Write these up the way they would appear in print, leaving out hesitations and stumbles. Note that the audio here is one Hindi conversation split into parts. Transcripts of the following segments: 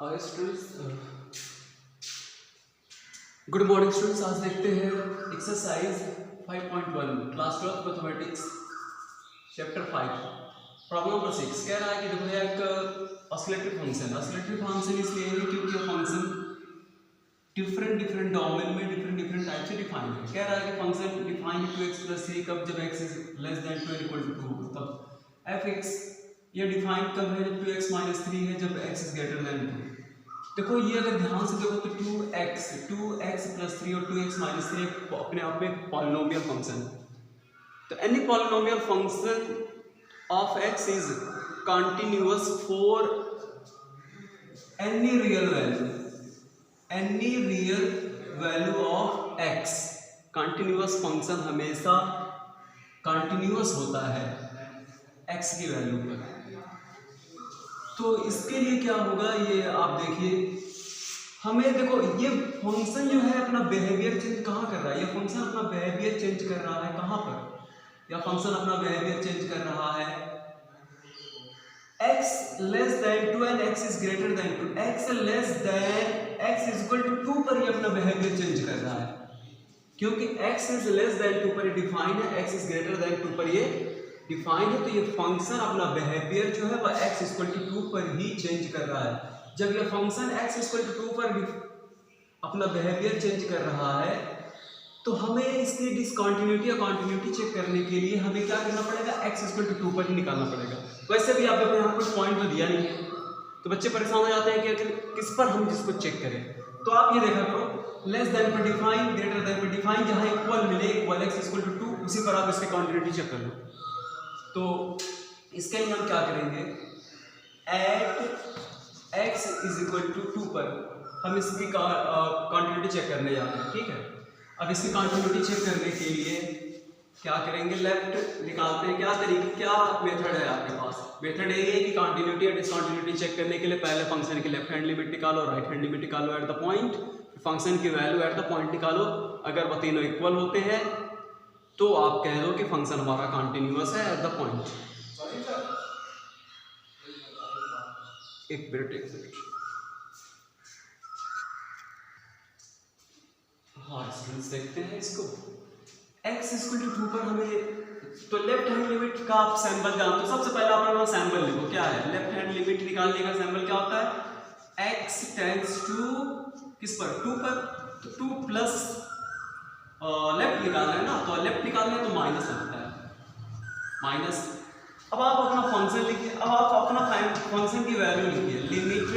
Hi students, good morning students. आज देखते हैं exercise 5.1 class 12 mathematics chapter 5 problem number 6। कह रहा है कि देखो एक ऑसिलेटरी फंक्शन इसलिए है क्योंकि ये फंक्शन डिफरेंट डोमेन में डिफरेंट टाइप से डिफाइन है। कह रहा है कि फंक्शन डिफाइन 2x + 3 कब, जब x is less than 2 equal to 2, तब fx ये डिफाइन कब है, जब 2x - 3 है, जब x इज ग्रेटर देन 2। देखो ये अगर ध्यान से देखो तो 2x + 3 और 2x - 3 अपने आप में पॉलिनोमियल फंक्शन है। तो any polynomial function of x is continuous for any real value of x। Continuous function हमेशा कंटिन्यूअस होता है x की वैल्यू पर। तो इसके लिए क्या होगा, ये आप देखिए, हमें देखो ये फंक्शन जो है अपना बिहेवियर चेंज कहाँ कर रहा है। ये फंक्शन अपना बिहेवियर चेंज कर रहा है कहाँ पर, या फंक्शन अपना बिहेवियर चेंज कर रहा है x less than 2 and x is greater than 2। x less than x is equal to 2 पर ये अपना बिहेवियर चेंज कर रहा है, क्योंकि x इज लेस देन 2 पर ये डिफाइन है, x इज ग्रेटर देन 2 पर ये डिफाइन है। तो ये फंक्शन अपना बिहेवियर जो है वह x इक्वल टू 2 पर ही चेंज कर रहा है। जब ये फंक्शन x इक्वल टू 2 पर अपना बिहेवियर चेंज कर रहा है, तो हमें इसकी डिसकंटिन्यूटी या कंटिन्यूटी चेक करने के लिए हमें क्या करना पड़ेगा, x इक्वल टू 2 पर ही निकालना पड़ेगा। वैसे भी आप देखो यहाँ कुछ पॉइंट तो दिया नहीं है, तो बच्चे परेशान हो जाते हैं कि किस पर हम जिसको चेक करें। तो आप ये देखा करो, लेस देन पर डिफाइन, ग्रेटर देन पर डिफाइन, जहाँ इक्वल मिले, इक्वल x इक्वल टू 2, उसी पर आप इसकी कंटिन्यूटी चेक कर लो। तो इसके लिए हम क्या करेंगे, at x is equal to 2 पर हम इसकी कंटिन्यूटी चेक करने जा रहे हैं। ठीक है, अब इसकी कंटिन्यूटी चेक करने के लिए क्या करेंगे, लेफ्ट निकालते हैं। क्या मेथड है आपके पास? मेथड यही है कि कंटिन्यूटी और डिसकंटिन्यूटी चेक करने के लिए पहले फंक्शन की लेफ्ट हैंड लिमिट निकालो, राइट हैंड लिमिट निकालो एट द पॉइंट, फंक्शन की वैल्यू एट द पॉइंट निकालो। अगर वो तीनों इक्वल होते हैं तो आप कह दो कि फंक्शन हमारा कंटिन्यूअस है एट द पॉइंट। एक मिनट हाँ स्टूडेंट्स, देखते हैं इसको। x इक्वल टू 2 पर हमें, तो लेफ्ट हैंड लिमिट का आप सैंपल जानते हो। सबसे पहले आप अपना सैंपल लिखो। क्या है लेफ्ट हैंड लिमिट निकालने का सैंपल? क्या होता है, x टेंड्स टू किस पर, 2 पर। तो 2 प्लस लेफ्ट निकालना है ना, तो लेफ्ट निकालना है तो माइनस लगता है, माइनस। अब आप अपना फंक्शन लिखिए, अब आप अपना फंक्शन की वैल्यू लिखिए, limit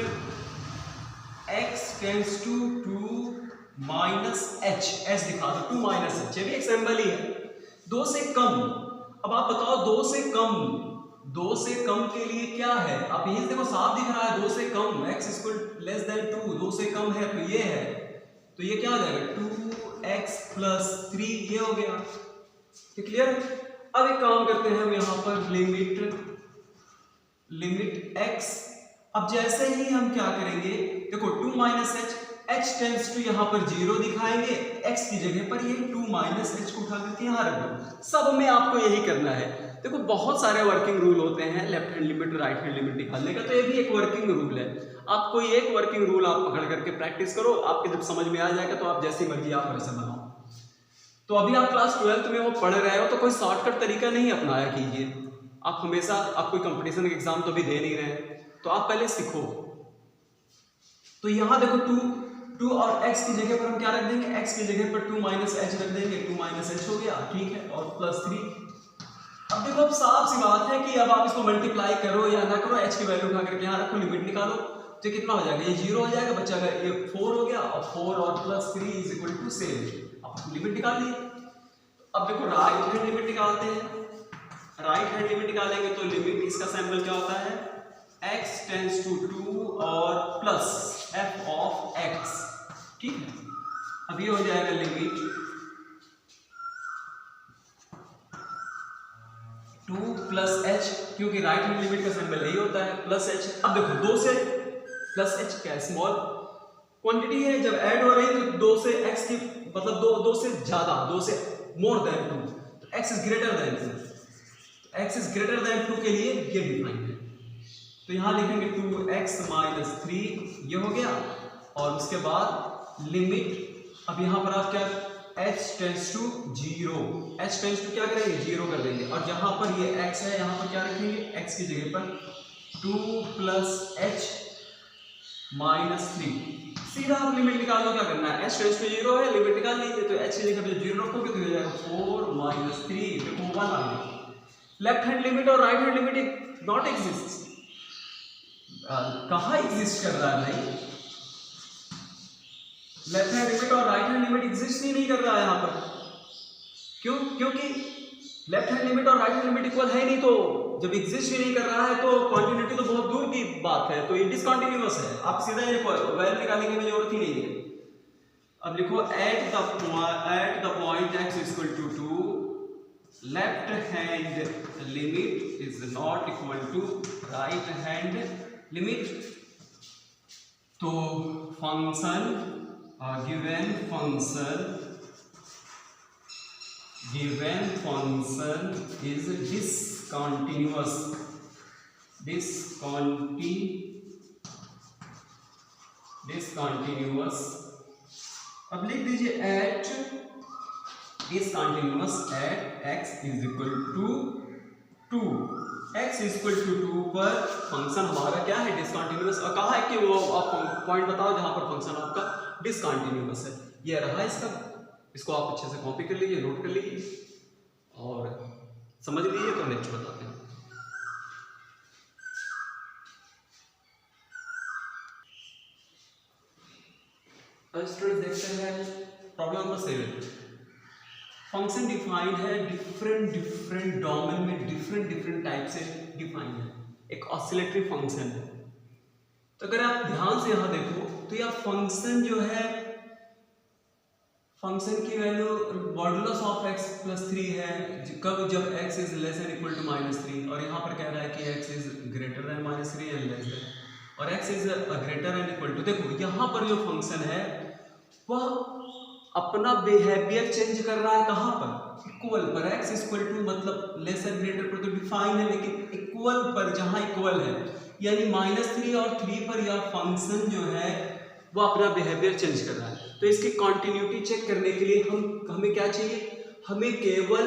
x tends to 2 minus h दिखा दो, 2 माइनस h, ये भी एक सिंबल ही है। 2 से कम, अब आप बताओ 2 से कम के लिए क्या है? आप यही देखो, साफ दिख रहा है 2 से कम, x इक्वल लेस देन 2, 2 से कम है तो ये है, तो ये क्या हो जाएगा, 2x + 3, ये हो गया। तो क्लियर? अब एक काम करते हैं हम यहाँ पर, लिमिट x। अब जैसे ही हम क्या करेंगे, देखो 2 माइनस h टेंड्स टू यहाँ पर 0 दिखाएंगे, x की जगह पर ये 2 माइनस h को उठा करके यहाँ रख दो। सब में आपको यही करना है। देखो बहुत सारे वर्किंग रूल होते हैं left hand limit right hand limit निकालने का, तो ये भी एक वर्किंग रूल है। आप कोई एक वर्किंग रूल आप पकड़ करके प्रैक्टिस करो, आपके जब समझ में आ जाएगा तो आप जैसी मर्जी आप वैसे बनाओ। तो अभी आप क्लास 12th में वो पढ़ रहे हो, तो कोई शॉर्टकट तरीका नहीं अपनाया कीजिए। आप हमेशा, आप कोई कंपटीशन का एग्जाम तो भी दे नहीं रहे, तो आप पहले सीखो। तो यहाँ देखो 2 और x की जगह पर हम क्या रख देंगे, x की जगह पर 2 माइनस h रख देंगे, 2 माइनस h हो गया, ठीक है, और +3। अब देखो, अब साफ सी बात है कि अब आप इसको मल्टीप्लाई करो या ना करो, h की वैल्यू उठा करके यहाँ रखो, लिमिट निकालो, तो कितना हो जाएगा, ये 0 हो जाएगा, बच्चा का ये 4 हो गया, और 4 और +3 इज इक्वल टू 7। अब लिमिट निकाल ली। अब देखो राइट हैंड लिमिट निकालते हैं। राइट हैंड लिमिट निकालेंगे तो लिमिट इसका सैंपल क्या होता है, x टेंड्स टू 2 और प्लस f ऑफ x। ठीक है, अब ये हो जाएगा लिमिट 2 + h, क्योंकि राइट हैंड लिमिट का सिंबल यही होता है +h। अब देखो 2 से +h क्या है, स्मॉल क्वांटिटी है, जब ऐड हो रही है तो 2 से x की मतलब 2 से ज्यादा, 2 से मोर देन 2, तो x is greater than 2। x is greater than 2 के लिए ये डिफाइन है। तो यहाँ लिखेंगे 2x माइनस 3 ये हो गया, और उसके बाद लिमिट अब यहाँ पर आप क्या h tends to 0, h tends to क्या करेंगे 0 कर देंगे, और जहाँ पर ये x है यहाँ पर क्या रखेंगे x की जगह पर 2 प्लस h माइनस 3। सीधा आप लिमिट निकाल लो, क्या करना है h टेंस टू 0 है, लिमिट निकाल लीजिए, तो h की जगह पे 0 रखोगे तो हो जाएगा 4 माइनस 3, देखो 1 आ गया। लेफ्ट हैंड लिमिट और right hand limit not exist, कहाँ एग्जिस्ट कर रहा है भाई, लेफ्ट हैंड लिमिट और राइट हैंड लिमिट एग्जिस्ट ही नहीं कर रहा है यहाँ पर। क्यों? क्योंकि लेफ्ट हैंड लिमिट और राइट हैंड लिमिट इक्वल है नहीं, तो जब एग्जिस्ट ही नहीं कर रहा है तो कॉन्टिन्यूटी तो बहुत दूर की बात है, तो ये डिसकंटिन्यूअस है। आप सीधा ये वैल्यू निकालने की जरूरत ही नहीं है। अब लिखो at the point x equal to 2 left hand limit is not equal to right hand limit. तो function given function is discontinuous अब लिख दीजिए at discontinuous at x is equal to 2, x is equal to 2 पर फंक्शन हमारा क्या है डिसकंटिन्यूअस, और कहा है कि वो आप पॉइंट बताओ जहां पर फंक्शन आपका डिसकंटिन्यूअस है। ये रहा इसका, इसको आप अच्छे से कॉपी कर लीजिए, नोट कर लीजिए और समझ लीजिए, तो नेक्स्ट बताते हैं। स्टूडेंट्स देखते हैं प्रॉब्लम नंबर 7। फंक्शन डिफाइंड है डिफरेंट डोमेन में डिफरेंट टाइप से डिफाइंड है, एक ऑसिलेटरी फंक्शन है। तो अगर आप ध्यान से यहां देखो तो यह फंक्शन जो है, फंक्शन की value modulus of x plus 3 है, कब जब x is less than equal to -3, और यहाँ पर कह रहा है कि x is greater than -3 and less than, और x is greater and equal to. देखो यहाँ पर जो फंक्शन है वह अपना बिहेवियर चेंज कर रहा है, कहाँ पर इक्वल पर, x इक्वल टू मतलब लेस एंड ग्रेटर पर तो डिफाइन है, लेकिन इक्वल पर जहाँ इक्वल है यानी -3 और 3 पर यह फंक्शन जो है वो अपना बिहेवियर चेंज कर रहा है। तो इसकी कंटिन्यूटी चेक करने के लिए हमें क्या चाहिए, हमें केवल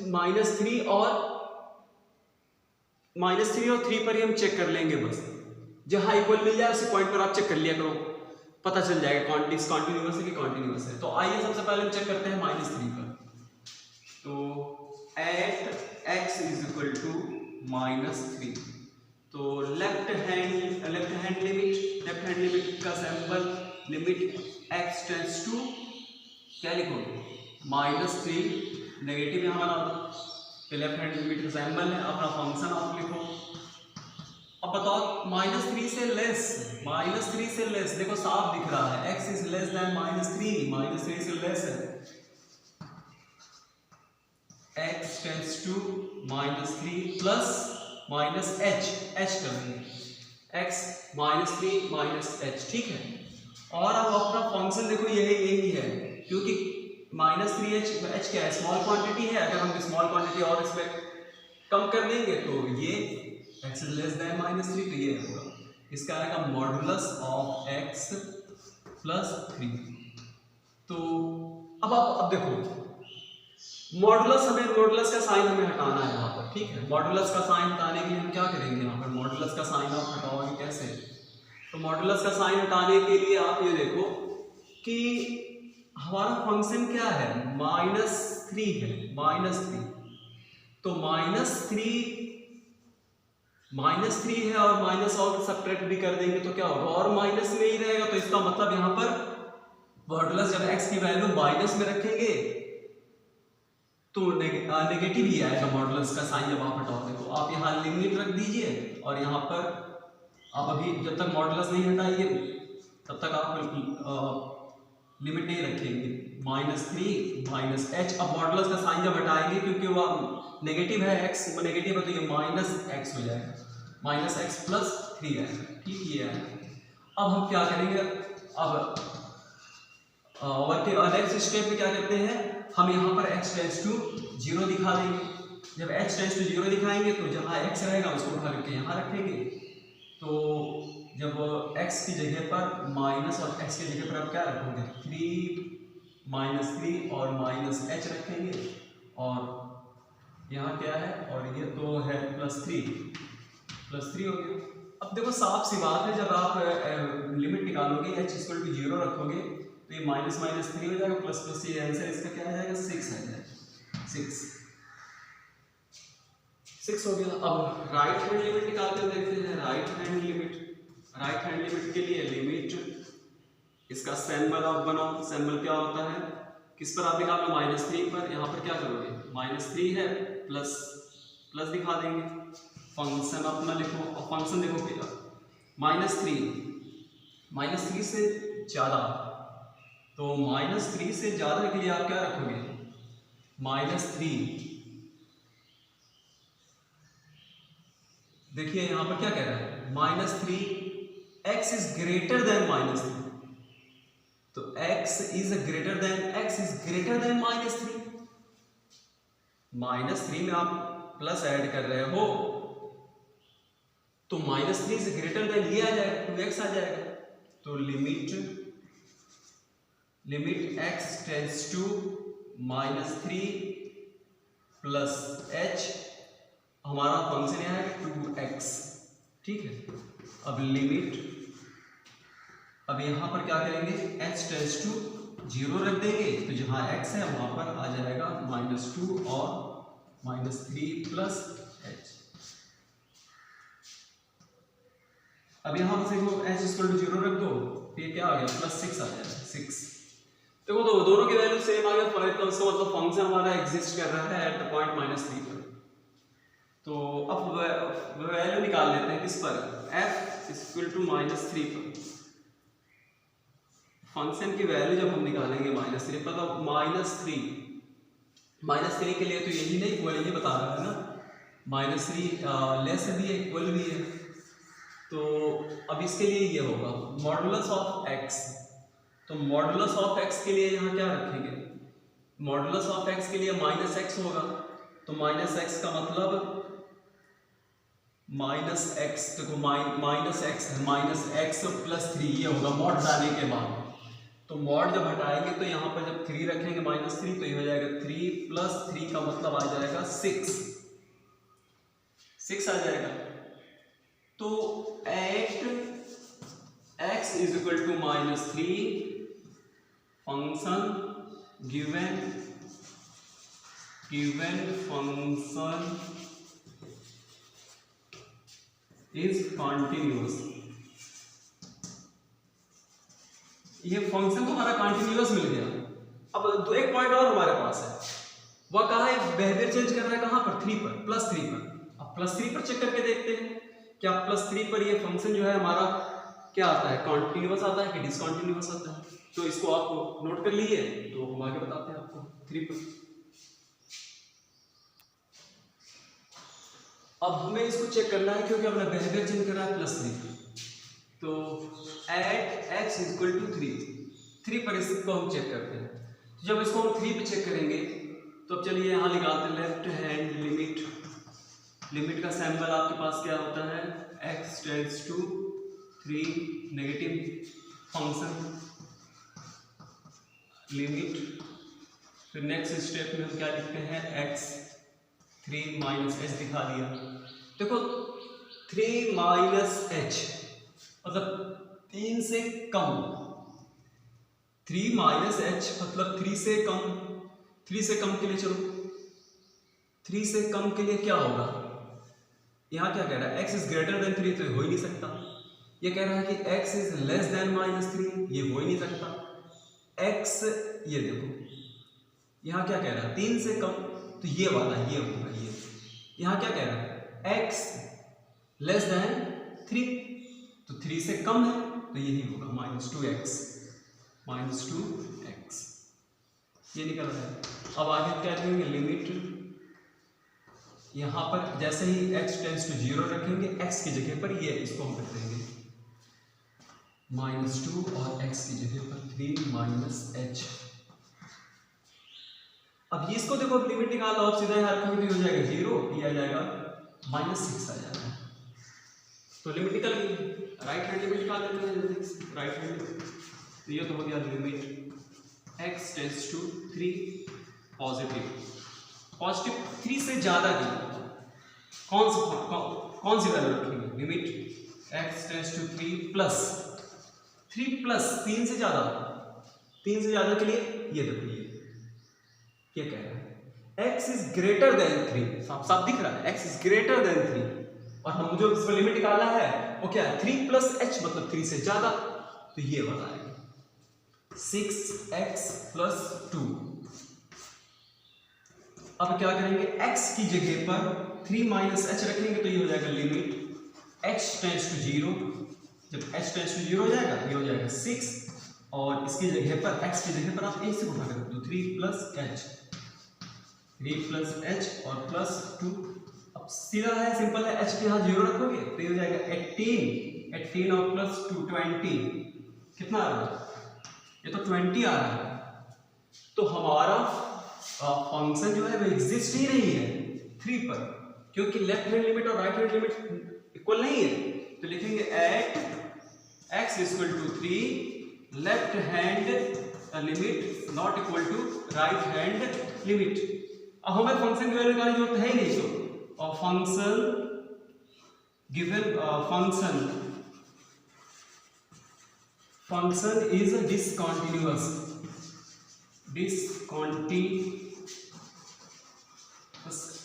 -3 और 3 पर ही हम चेक कर लेंगे बस, जहां इक्वल मिल जाए उसी पॉइंट पर आप चेक कर लिया करो, पता चल जाएगा डिसकंटिन्यूअस है कि कंटिन्यूअस है। तो आइए सबसे पहले हम चेक करते हैं -3 पर। तो at x is equal to -3, तो लेफ्ट हैंड लिमिट का sample limit x tends to क्या लिखोगे -3, नेगेटिव यहाँ बना दो, तो लेफ्ट हैंड लिमिट का सैंपल है, अपना फंक्शन आप लिखो। अब बताओ -3 से लेस, देखो साफ दिख रहा है x इज लेस देन -3 से लेस है, x tends to -3 plus -h करेंगे, x -3 -h, ठीक है। और अब अपना फंक्शन देखो यही है, क्योंकि -3h क्या है, स्मॉल क्वांटिटी है, अगर हम स्मॉल क्वांटिटी और इसमें कम कर देंगे तो ये x इज लेस देन -3, तो ये होगा, इसका आएगा मॉडुलस ऑफ x प्लस 3। तो अब देखो मॉडुलस का साइन हमें हटाना है यहाँ पर, ठीक है। मॉडुलस का साइन हटाने के लिए हम क्या करेंगे, यहाँ पर मॉडुलस का साइन आप हटाओगे कैसे, तो मॉडुलस का साइन हटाने के लिए आप ये देखो कि हमारा फंक्शन क्या है, -3 है, -3, तो -3 है और माइनस और सब्ट्रैक्ट भी कर देंगे तो क्या होगा, और माइनस में ही रहेगा, तो इसका मतलब यहाँ पर मॉडुलस जब x की वैल्यू माइनस में रखेंगे तो नेगेटिव ही आएगा मॉडुलस का साइन जब आप हटाओगे। तो आप यहाँ लिमिट रख दीजिए, और यहाँ पर आप अभी जब तक मॉडुलस नहीं हटाइए तब तक आप लिमिट नहीं रखेंगे, -3 -h। अब मॉडुलस का साइन जब हटाएंगे क्योंकि वह नेगेटिव है, x नेगेटिव है, तो ये -x हो जाएगा, -x प्लस 3 आएगा, ठीक ये है। अब हम क्या करेंगे, अब नेक्स्ट स्टेप में क्या करते हैं, हम यहाँ पर x टेंस टू 0 दिखा देंगे। जब h टेंस टू 0 दिखाएंगे तो जहाँ x रहेगा उसको उठा करके यहाँ रखेंगे, तो जब x की जगह पर माइनस और x की जगह पर आप क्या रखोगे, 3 -3 और -h रखेंगे, और यहाँ क्या है, और ये तो है +3 हो गया। अब देखो साफ सी बात है, जब आप लिमिट निकालोगे h = 0 रखोगे तो ये -3 हो जाएगा, प्लस ये आंसर इसका क्या आ जाएगा, 6 आ जाएगा। 6 हो गया। अब राइट हैंड लिमिट निकाल कर देखते हैं। राइट हैंड लिमिट के लिए लिमिट इसका सिंबल आप बनाओ। सिंबल क्या होता है, किस पर आप निकालो, -3 पर। यहाँ पर क्या करोगे, -3 है, प्लस दिखा देंगे, फंक्शन अपना लिखो, और फंक्शन देखो क्या, -3 से ज़्यादा, तो -3 से ज़्यादा के लिए आप क्या रखोगे, -3। देखिए यहाँ पर क्या कह रहा है, -3 x इज ग्रेटर देन -3, तो x इज ग्रेटर देन -3 में आप प्लस ऐड कर रहे हो, तो -3 से ग्रेटर देन ये आ जाएगा, 2x आ जाएगा। तो limit x tends to -3 plus h, हमारा फंक्शन यहाँ है 2x, ठीक है। अब लिमिट, अब यहाँ पर क्या करेंगे, h टेंड्स टू 0 रख देंगे, तो जहाँ x है वहाँ पर आ जाएगा -2 और -3 प्लस h। अब यहाँ पर देखो h = 0 रख दो, तो ये क्या आ गया, +6 आ जाएगा, 6। देखो तो दोनों की वैल्यू सेम आ गया, तो इसका मतलब फंक्शन हमारा एग्जिस्ट कर रहा है एट द पॉइंट -3 पर। तो अब वैल्यू निकाल लेते हैं किस पर, f = -3 पर। फंक्शन की वैल्यू जब हम निकालेंगे -3 पर, तो -3 के लिए तो यही नहीं इक्वल, ये बता रहा है ना, -3 लेस भी है, इक्वल भी है। तो अब इसके लिए ये होगा मॉडुलस ऑफ x, तो मॉडुलस ऑफ x के लिए यहाँ क्या रखेंगे, मॉडुलस ऑफ x के लिए -x होगा, तो -x का मतलब -x, देखो -x +3 ये होगा मॉड डालने के बाद। तो मॉड जब हटाएंगे तो यहाँ पर जब 3 रखेंगे -3, तो ये हो जाएगा 3 + 3 का मतलब आ जाएगा 6 आ जाएगा। तो at x = -3 function given function is continuous. ये फंक्शन तो हमारा कॉन्टिन्यूअस मिल गया। अब एक पॉइंट और हमारे पास है, वह कहा है बिहेवियर चेंज कर रहा है, कहाँ पर, 3 पर, +3 पर। अब +3 पर चेक करके देखते हैं क्या +3 पर ये फंक्शन जो है हमारा क्या आता है, कॉन्टिन्यूअस आता है कि डिसकॉन्टिन्यूअस आता है। तो इसको आप नोट कर लीजिए, तो हम आगे बताते हैं आपको 3 पर। अब हमें इसको चेक करना है क्योंकि अपना बिहेवियर चेंज कर रहा है +3, तो एट x = 3 पर इसको हम चेक करते हैं। तो जब इसको हम 3 पे चेक करेंगे तो अब चलिए यहाँ निकालते हैं लेफ्ट हैंड लिमिट का सैंपल आपके पास क्या होता है, x tends to 3 negative function limit. फिर नेक्स्ट स्टेप में हम क्या लिखते हैं, x 3 - h दिखा दिया। देखो 3 - h मतलब 3 से कम, 3 - h मतलब 3 से कम के लिए, चलो 3 से कम के लिए क्या होगा, यहाँ क्या कह रहा है, x इज ग्रेटर देन 3, तो हो ही नहीं सकता। ये कह रहा है कि x इज लेस देन -3, ये हो ही नहीं सकता। x, ये देखो यहाँ क्या कह रहा है, 3 से कम, तो ये वाला ये होगा। ये यहाँ क्या कह रहा है, x लेस देन 3, तो 3 से कम है, तो यही होगा -2x ये निकल रहा है। अब आगे क्या करेंगे, लिमिट यहाँ पर जैसे ही x टेंड्स टू 0 रखेंगे, x की जगह पर ये इसको हम रख देंगे -2 और x की जगह पर 3 - h। अब इसको देखो, लिमिट निकालो आप सीधा, यहाँ रखोगे तो हो जाएगा 0, ये आ जाएगा -6 आ जाएगा। तो लिमिट निकल गई, राइट हैंड लिमिट निकाल लेते हैं जल्दी से। राइट हैंड तो ये तो हो गया limit x tends to 3 positive 3 से ज्यादा की कौन सी वैल्यू रखेंगे? Limit x tends to 3 plus 3 से ज्यादा के लिए ये देखो ये क्या कह रहा है, x इज ग्रेटर देन 3, साफ दिख रहा है x इज ग्रेटर देन 3, और हम जो इसमें लिमिट निकालना है वो क्या है 3 प्लस h मतलब 3 से ज्यादा, तो ये वाला है 6x प्लस 2। अब क्या करेंगे, x की जगह पर 3 माइनस h रखेंगे तो ये हो जाएगा लिमिट h टेंड्स टू 0, जब h टेंड्स टू 0 हो जाएगा ये हो जाएगा 6, और इसकी जगह पर x की जगह पर आप a से उठा कर दो 3 प्लस h और प्लस 2। अब सीधा है, सिंपल है, h के यहाँ 0 रखोगे तो ये हो जाएगा 18 और प्लस 2 20, कितना आ रहा है? ये तो 20 आ रहा है, तो हमारा फंक्शन जो है वो एग्जिस्ट ही नहीं है 3 पर, क्योंकि लेफ्ट हैंड लिमिट और राइट हैंड लिमिट इक्वल नहीं है। तो लिखेंगे at x equal to 3 left hand limit not equal to right hand limit. अब हमें फंक्शन की वैल्यू निकालने की जरूरत है ही नहीं, तो function given function is discontinuous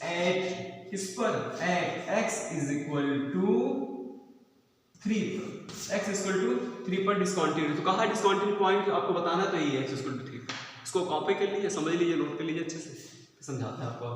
at किस पर, at x is equal to 3 पर डिसकंटिन्यू। तो कहा डिसकंटिन्यू पॉइंट आपको बताना, तो ये x इक्वल टू 3। इसको कॉपी कर लीजिए, समझ लीजिए, नोट कर लीजिए अच्छे से, समझाता है आपको।